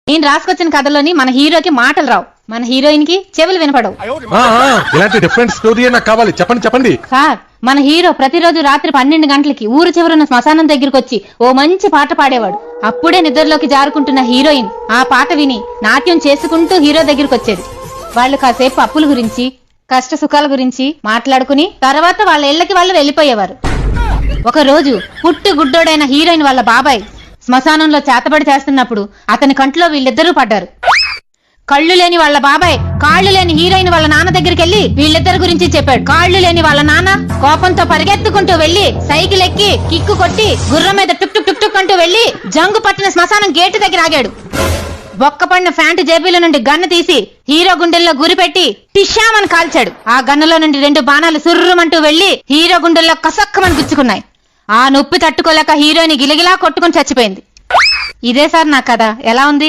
నేను రాసుకొచ్చిన కథలోని మన హీరోకి మాటలు రావు, మన హీరోయిన్ కి చెవులు వినపడవు. ఇలాంటి డిఫరెంట్ స్టోరీ నాకు కావాలి, చెప్పండి చెప్పండి. సార్, మన హీరో ప్రతిరోజు రాత్రి 12 గంటలకి ఊరు చివరున్న శ్మశానం దగ్గరికి వచ్చి ఓ మంచి పాట పాడేవాడు. అప్పుడే నిద్రలోకి జారుకుంటున్న హీరోయిన్ ఆ పాట విని నాట్యం చేసుకుంటూ హీరో దగ్గరికి వచ్చేది. వాళ్ళు కాసేపు అప్పుల గురించి, కష్ట సుఖాల గురించి మాట్లాడుకుని తర్వాత వాళ్ళ ఇళ్లకి వాళ్ళు వెళ్లిపోయేవారు. ఒక రోజు పుట్టి గుడ్డోడైన హీరోయిన్ వాళ్ళ బాబాయ్ శ్మశానంలో చేతబడి చేస్తున్నప్పుడు అతని కంట్లో వీళ్ళిద్దరూ పడ్డారు. కళ్ళు లేని వాళ్ళ బాబాయ్ కాళ్ళు లేని హీరోయిన్ వాళ్ళ నాన్న దగ్గరికి వెళ్లి వీళ్ళిద్దరి గురించి చెప్పాడు. కాళ్ళు లేని వాళ్ళ నాన్న కోపంతో పరిగెత్తుకుంటూ వెళ్లి సైకిల్ ఎక్కి కిక్కు కొట్టి గుర్రం మీద టుక్ టుక్ టుక్ టుక్ అంటూ వెళ్లి జంగు పట్టిన శ్మశానం గేటు దగ్గర ఆగాడు. బొక్కపడిన ఫ్యాంటు జేబీలో నుండి గన్ను తీసి హీరో గుండెల్లో గురిపెట్టి టిష్యామని కాల్చాడు. ఆ గన్నులో నుండి 2 బాణాలు సుర్రుమంటూ వెళ్లి హీరో గుండెల్లో కసక్కమని గుచ్చుకున్నాయి. ఆ నొప్పి తట్టుకోలేక హీరోయిన్ గిలగిలా కొట్టుకుని చచ్చిపోయింది. ఇదే సార్ నా కథ. ఎలా ఉంది?